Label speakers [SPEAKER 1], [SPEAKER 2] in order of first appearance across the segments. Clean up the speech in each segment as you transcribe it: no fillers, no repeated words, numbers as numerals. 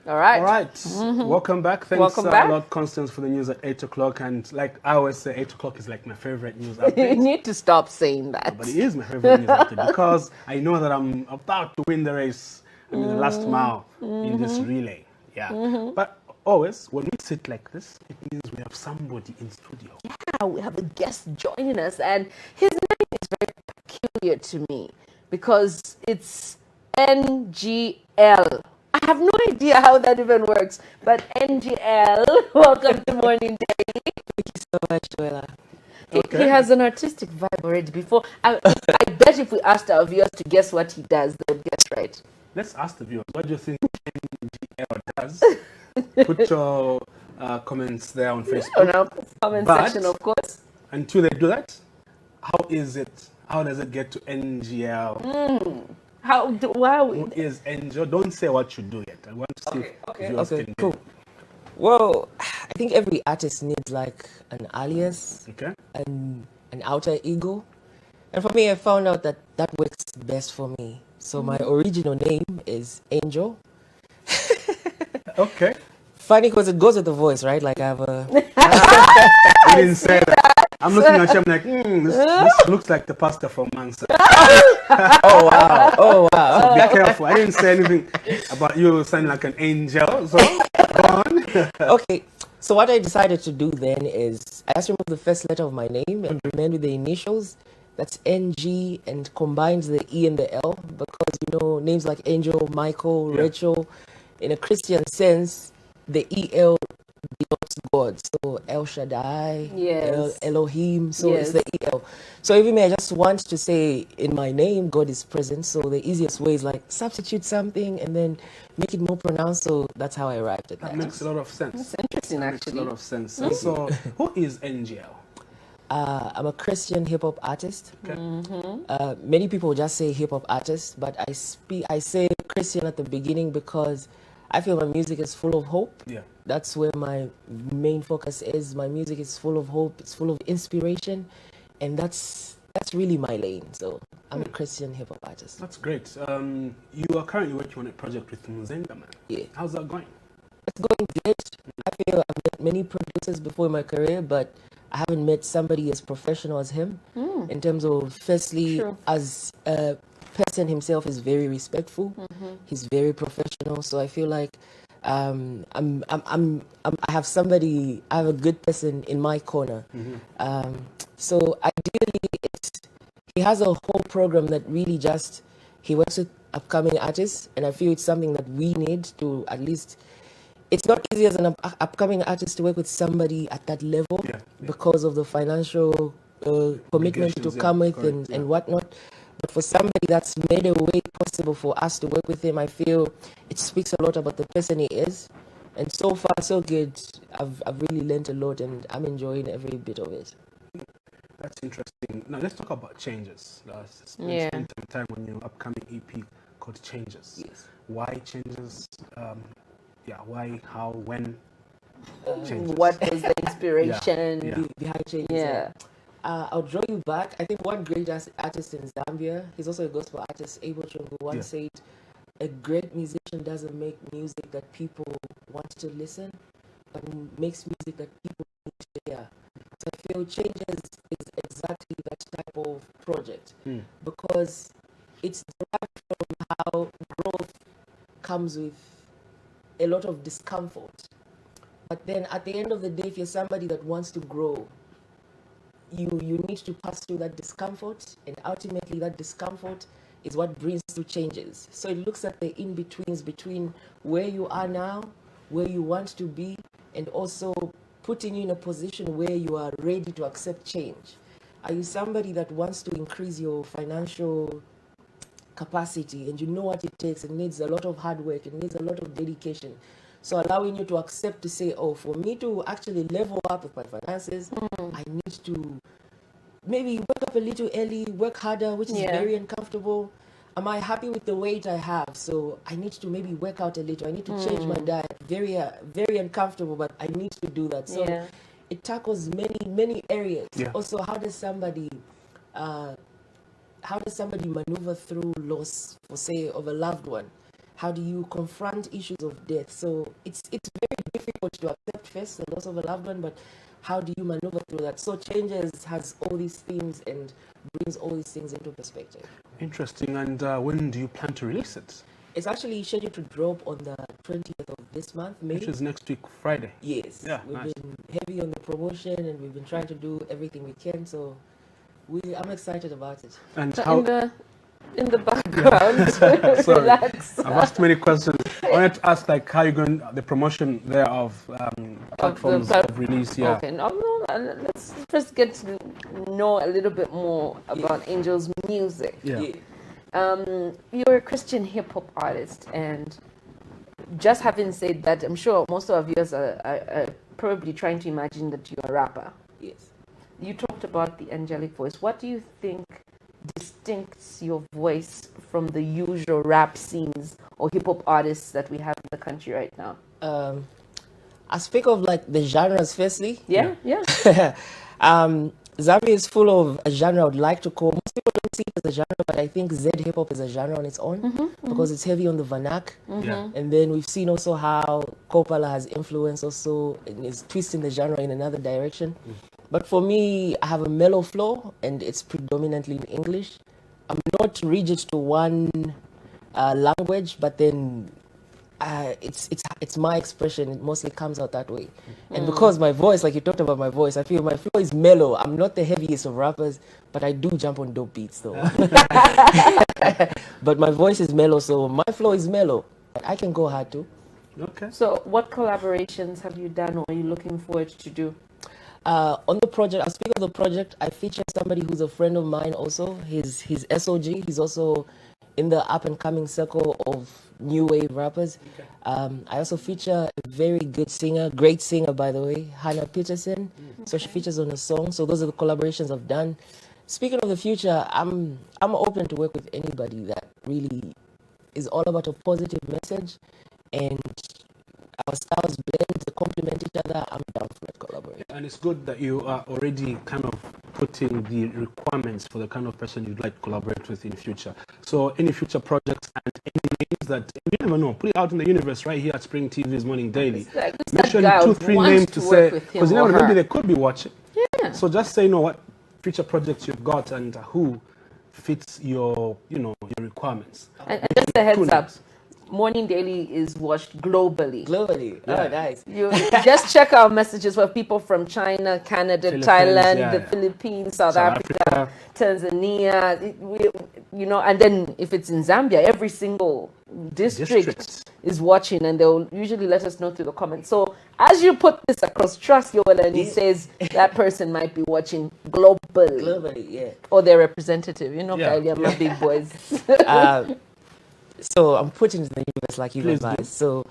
[SPEAKER 1] All right.
[SPEAKER 2] All right. Welcome back. Thanks
[SPEAKER 1] Welcome back.
[SPEAKER 2] a lot, Constance, for the news at 8 o'clock. And like I always say, 8 o'clock is like my favorite news update.
[SPEAKER 1] You need to stop saying that.
[SPEAKER 2] But it is my favorite news update because I know that I'm about to win the race. I mean, the last mile in this relay. Yeah. But always, when we sit like this, it means we have somebody in studio.
[SPEAKER 1] Yeah, we have a guest joining us, and his name is very peculiar to me because it's NGL. I have no idea how that even works, but NGL, welcome to Morning Daily.
[SPEAKER 3] Thank you so much, Joella.
[SPEAKER 1] He has an artistic vibe already. Before, I bet if we asked our viewers to guess what he does, they would guess right.
[SPEAKER 2] Let's ask the viewers, what do you think NGL does? Put your comments there on Facebook.
[SPEAKER 1] On our comment section, of course.
[SPEAKER 2] Until they do that, how does it get to NGL?
[SPEAKER 1] Wow.
[SPEAKER 2] Who is NGL? Don't say what you do yet. I want to see if viewers can
[SPEAKER 3] Cool.
[SPEAKER 2] get it.
[SPEAKER 3] Well, I think every artist needs like an alias,
[SPEAKER 2] and
[SPEAKER 3] an alter ego. And for me, I found out that works best for me. So my original name is Angel.
[SPEAKER 2] Okay.
[SPEAKER 3] Funny because it goes with the voice, right? Like I have a...
[SPEAKER 2] You didn't say that. I'm looking at you, I'm like, this looks like the pastor from Mansa.
[SPEAKER 3] Oh, wow.
[SPEAKER 2] So be careful. I didn't say anything about you sounding like an angel. So, go on.
[SPEAKER 3] Okay, so what I decided to do then is I just removed the first letter of my name and remained with the initials. That's NG and combined the E and the L because, you know, names like Angel, Michael, Rachel, in a Christian sense, the EL belongs to God. So El Shaddai, Elohim, so it's the EL. So even me, I just want to say in my name, God is present. So the easiest way is like substitute something and then make it more pronounced. So that's how I arrived at that.
[SPEAKER 2] That makes a lot of sense.
[SPEAKER 1] That's interesting, actually.
[SPEAKER 2] Makes a lot of sense. So, who is NGL?
[SPEAKER 3] I'm a Christian hip hop artist. Okay. Many people just say hip hop artist, but I say Christian at the beginning because I feel my music is full of hope.
[SPEAKER 2] Yeah.
[SPEAKER 3] That's where my main focus is. My music is full of hope. It's full of inspiration, and that's really my lane. So I'm a Christian hip hop artist.
[SPEAKER 2] That's great. You are currently working on a project with Mzenga Man.
[SPEAKER 3] Yeah.
[SPEAKER 2] How's that going?
[SPEAKER 3] It's going good. I feel I've met many producers before in my career, but I haven't met somebody as professional as him. In terms of, firstly, as a person himself is very respectful. He's very professional. So I feel like I have a good person in my corner. So ideally, he has a whole program that really he works with upcoming artists, and I feel it's something that we need to at least. It's not easy as an upcoming artist to work with somebody at that level because of the financial commitment to come with and whatnot. But for somebody that's made a way possible for us to work with him, I feel it speaks a lot about the person he is. And so far, so good. I've really learned a lot, and I'm enjoying every bit of it.
[SPEAKER 2] That's interesting. Now, let's talk about Changes. Spend some time on your upcoming EP called Changes.
[SPEAKER 3] Yes.
[SPEAKER 2] Why Changes? Why, how, when? Changes.
[SPEAKER 1] What was the inspiration
[SPEAKER 3] behind Changes? I'll draw you back. I think one great artist in Zambia, he's also a gospel artist, Abel Chungu, once said, a great musician doesn't make music that people want to listen, but makes music that people need to hear. So I feel Changes is exactly that type of project because it's derived from how growth comes with a lot of discomfort. But then at the end of the day, if you're somebody that wants to grow, you need to pass through that discomfort, and ultimately that discomfort is what brings through changes. So it looks at the in-betweens between where you are now, where you want to be, and also putting you in a position where you are ready to accept change. Are you somebody that wants to increase your financial capacity and you know what it takes? It needs a lot of hard work, it needs a lot of dedication. So allowing you to accept to say, oh, for me to actually level up with my finances, I need to maybe wake up a little early, work harder, which is very uncomfortable. Am I happy with the weight I have? So I need to maybe work out a little. I need to change my diet. Very, very uncomfortable, but I need to do that. So it tackles many areas. Also, how does somebody maneuver through loss, for say, of a loved one? how do you confront issues of death? So it's very difficult to accept first the loss of a loved one, but how do you maneuver through that? So Changes has all these themes and brings all these things into perspective.
[SPEAKER 2] Interesting. And when do you plan to release it?
[SPEAKER 3] It's actually scheduled to drop on the 20th of this month, May.
[SPEAKER 2] Which is next week, Friday.
[SPEAKER 3] Yes.
[SPEAKER 2] Yeah,
[SPEAKER 3] we've
[SPEAKER 2] nice.
[SPEAKER 3] been heavy on the promotion and we've been trying to do everything we can. So I'm excited about it.
[SPEAKER 2] And
[SPEAKER 1] So
[SPEAKER 2] how...
[SPEAKER 1] in the background,
[SPEAKER 2] Sorry,
[SPEAKER 1] relax.
[SPEAKER 2] I've asked many questions. I wanted to ask, like, how you going the promotion there of platforms of release? Yeah.
[SPEAKER 1] Okay, no, let's first get to know a little bit more about Angel's music.
[SPEAKER 2] Yeah.
[SPEAKER 1] You're a Christian hip hop artist, and just having said that, I'm sure most of us are probably trying to imagine that you're a rapper.
[SPEAKER 3] Yes.
[SPEAKER 1] You talked about the angelic voice. What do you think distincts your voice from the usual rap scenes or hip hop artists that we have in the country right now?
[SPEAKER 3] I speak of like the genres firstly.
[SPEAKER 1] Yeah.
[SPEAKER 3] Zambia is full of a genre I would like to call, most people don't see it as a genre, but I think Z hip hop is a genre on its own because it's heavy on the vernac.
[SPEAKER 2] Yeah.
[SPEAKER 3] And then we've seen also how Kopala has influence also and is twisting the genre in another direction. But for me, I have a mellow flow and it's predominantly in English. I'm not rigid to one language, but then it's my expression. It mostly comes out that way. And because my voice, like you talked about my voice, I feel my flow is mellow. I'm not the heaviest of rappers, but I do jump on dope beats though. But my voice is mellow, so my flow is mellow. But I can go hard too.
[SPEAKER 2] Okay.
[SPEAKER 1] So what collaborations have you done or are you looking forward to do?
[SPEAKER 3] On the project, I'll speak of the project. I feature somebody who's a friend of mine also. He's SOG. He's also in the up and coming circle of new wave rappers.
[SPEAKER 2] Okay.
[SPEAKER 3] I also feature a very good singer, great singer by the way, Hannah Peterson. So she features on a song. So those are the collaborations I've done. Speaking of the future, I'm open to work with anybody that really is all about a positive message and our styles blend to complement each other. I'm down for that collaboration.
[SPEAKER 2] And it's good that you are already kind of putting the requirements for the kind of person you'd like to collaborate with in the future. So any future projects and any names that you never know, put it out in the universe right here at Spring TV's Morning Daily. Mention 2-3 names to say, because you never know, maybe they could be watching.
[SPEAKER 1] Yeah.
[SPEAKER 2] So just say, what future projects you've got and who fits your requirements.
[SPEAKER 1] And just a heads up,
[SPEAKER 2] names.
[SPEAKER 1] Morning Daily is watched globally.
[SPEAKER 3] Globally.
[SPEAKER 2] Yeah.
[SPEAKER 3] Oh, nice.
[SPEAKER 1] You just check our messages for people from China, Canada,
[SPEAKER 2] Philippines,
[SPEAKER 1] Thailand, the Philippines, South Africa, Tanzania, and then if it's in Zambia, every single district is watching and they'll usually let us know through the comments. So as you put this across, trust Yola, he says that person might be watching globally.
[SPEAKER 3] Globally, yeah.
[SPEAKER 1] Or their representative, my big boys.
[SPEAKER 3] So I'm putting it in the universe like you
[SPEAKER 2] Please
[SPEAKER 3] advised. So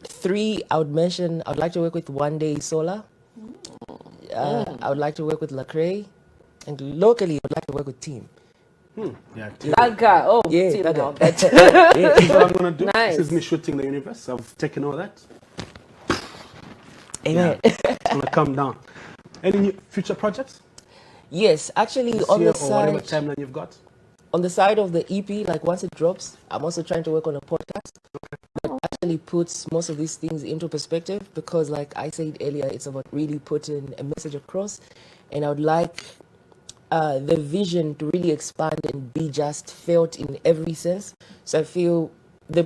[SPEAKER 3] 3, I would like to work with One Day Solar. I would like to work with Lecrae. And locally, I would like to work with Team.
[SPEAKER 2] Yeah,
[SPEAKER 1] That guy,
[SPEAKER 3] Yeah,
[SPEAKER 1] Team
[SPEAKER 3] that
[SPEAKER 1] now.
[SPEAKER 3] guy.
[SPEAKER 2] this is what I'm going to do.
[SPEAKER 1] Nice.
[SPEAKER 2] This is me shooting the universe. I've taken all that.
[SPEAKER 3] Amen.
[SPEAKER 2] It's going to come down. Any new future projects?
[SPEAKER 3] Yes, actually,
[SPEAKER 2] This
[SPEAKER 3] on
[SPEAKER 2] year
[SPEAKER 3] the
[SPEAKER 2] or whatever
[SPEAKER 3] side,
[SPEAKER 2] timeline you've got?
[SPEAKER 3] on the side of the EP, like once it drops, I'm also trying to work on a podcast that actually puts most of these things into perspective because, like I said earlier, it's about really putting a message across, and I would like the vision to really expand and be just felt in every sense. So I feel the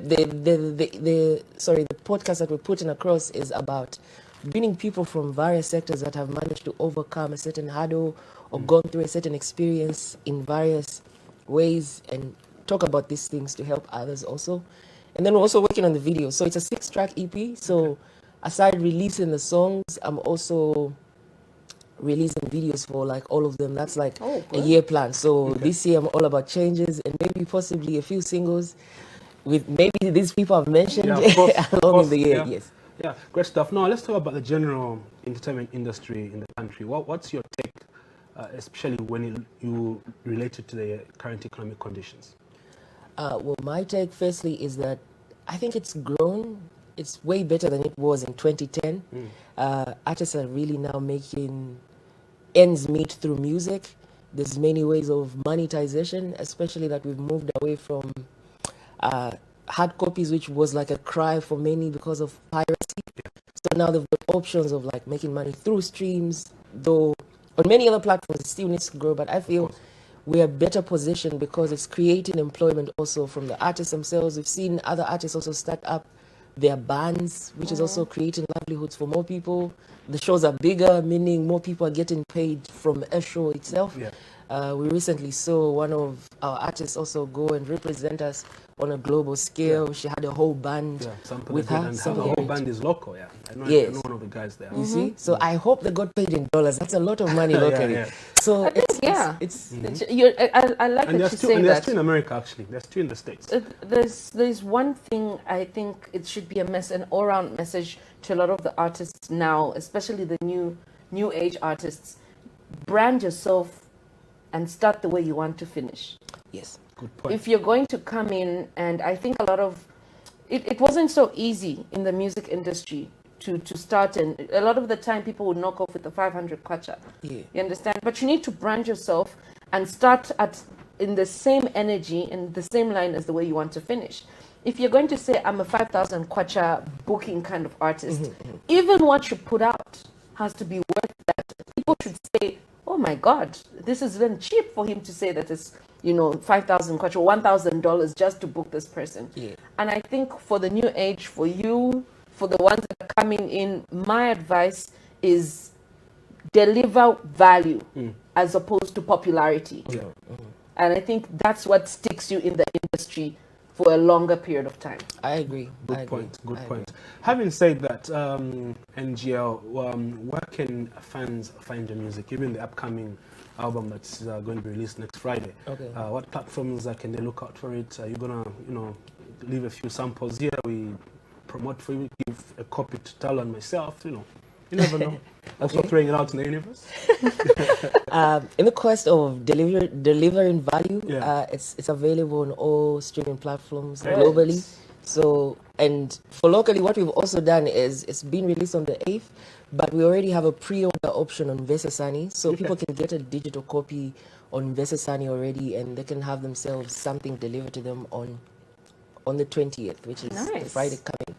[SPEAKER 3] podcast that we're putting across is about bringing people from various sectors that have managed to overcome a certain hurdle or gone through a certain experience in various ways and talk about these things to help others also. And then we're also working on the video. So it's a 6-track EP. So aside releasing the songs, I'm also releasing videos for like all of them. That's like a year plan. So this year I'm all about changes and maybe possibly a few singles with maybe these people I've mentioned along in the year. Yes.
[SPEAKER 2] Yeah, great stuff. Now let's talk about the general entertainment industry in the country. What's your take, especially when you relate it to the current economic conditions?
[SPEAKER 3] Well, my take firstly is that I think it's grown. It's way better than it was in 2010. Artists are really now making ends meet through music. There's many ways of monetization, especially that we've moved away from hard copies, which was like a cry for many because of piracy. So now they've got options of like making money through streams, though on many other platforms it still needs to grow, but I feel we are better positioned because it's creating employment also from the artists themselves. We've seen other artists also start up their bands, which is also creating livelihoods for more people. The shows are bigger, meaning more people are getting paid from a show itself. We recently saw one of our artists also go and represent us on a global scale. She had a whole band with her.
[SPEAKER 2] And her whole band is local, I know one of the guys there.
[SPEAKER 3] You see? So I hope they got paid in dollars. That's a lot of money locally. So
[SPEAKER 1] I like
[SPEAKER 2] and
[SPEAKER 1] that you say
[SPEAKER 2] and
[SPEAKER 1] that.
[SPEAKER 2] there's two in America, actually. There's two in the States.
[SPEAKER 1] There's one thing I think it should be an all-round message to a lot of the artists now, especially the new age artists. Brand yourself and start the way you want to finish.
[SPEAKER 3] Yes.
[SPEAKER 2] Good point.
[SPEAKER 1] If you're going to come in, and I think a lot of it wasn't so easy in the music industry to start, and a lot of the time people would knock off with the 500 kwacha. You understand? But you need to brand yourself and start in the same energy, in the same line as the way you want to finish. If you're going to say, I'm a 5,000 kwacha booking kind of artist, even what you put out has to be worth that. People should say, oh my God, this is even cheap for him to say that it's, 5,000 kwacha or $1,000 just to book this person. And I think for the new age, for you, for the ones that are coming in, my advice is deliver value as opposed to popularity. And I think that's what sticks you in the industry for a longer period of time.
[SPEAKER 3] I agree.
[SPEAKER 2] Good point. Having said that, NGL, where can fans find your music, even the upcoming album that's going to be released next Friday? What platforms can they look out for it? Are you gonna, leave a few samples here? We promote for you, give a copy to Tal and myself. You never know. Also throwing it out in the universe.
[SPEAKER 3] In the quest of delivering value, it's available on all streaming platforms globally. So, and for locally, what we've also done is it's been released on the 8th, but we already have a pre-order option on Vesasani, so people can get a digital copy on Vesasani already, and they can have themselves something delivered to them on the 20th, which is the Friday coming.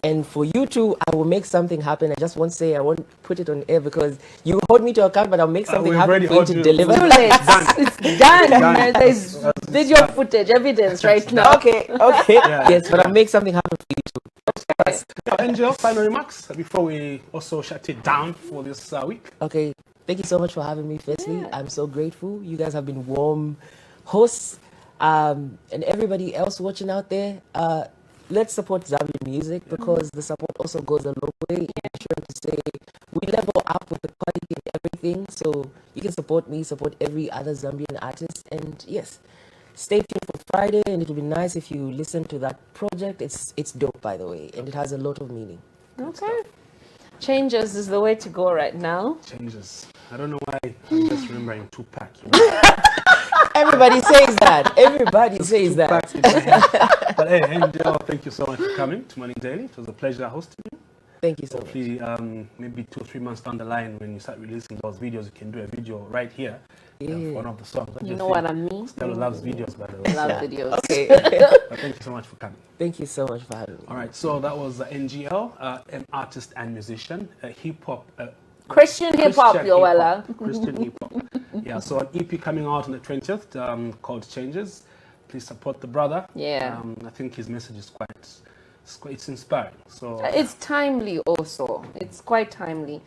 [SPEAKER 3] And for you too, I will make something happen. I just won't say, I won't put it on air because you hold me to account, but I'll make something happen for you to deliver.
[SPEAKER 1] Too late. It's done. There's video footage, evidence right now.
[SPEAKER 3] Okay. Yes, but I'll make something happen for you too.
[SPEAKER 2] Angel, final remarks before we also shut it down for this week.
[SPEAKER 3] Okay. Thank you so much for having me, firstly. I'm so grateful. You guys have been warm hosts. And everybody else watching out there, let's support Zambian music because the support also goes a long way. Ensuring to say we level up with the quality and everything, so you can support me, support every other Zambian artist, and yes, stay tuned for Friday. And it would be nice if you listen to that project. It's dope, by the way, and it has a lot of meaning.
[SPEAKER 1] Okay, Changes is the way to go right now.
[SPEAKER 2] Changes. I don't know why I'm just remembering Tupac.
[SPEAKER 3] Everybody says that. Everybody says that.
[SPEAKER 2] But hey, Angel, thank you so much for coming to Morning Daily. It was a pleasure hosting you.
[SPEAKER 3] Thank you so much.
[SPEAKER 2] Hopefully, maybe 2 or 3 months down the line, when you start releasing those videos, you can do a video right here for one of the songs.
[SPEAKER 1] You know what I mean?
[SPEAKER 2] Stella loves videos, by the way.
[SPEAKER 1] Love videos.
[SPEAKER 3] Okay.
[SPEAKER 2] But thank you so much for coming.
[SPEAKER 3] Thank you so much for having me.
[SPEAKER 2] All right, so that was NGL, an artist and musician, a hip hop.
[SPEAKER 1] Christian hip hop, Yoella.
[SPEAKER 2] Christian hip hop. Yeah, so an EP coming out on the 20th called Changes. Please support the brother.
[SPEAKER 1] Yeah.
[SPEAKER 2] I think his message is it's inspiring. So
[SPEAKER 1] it's timely also. It's quite timely.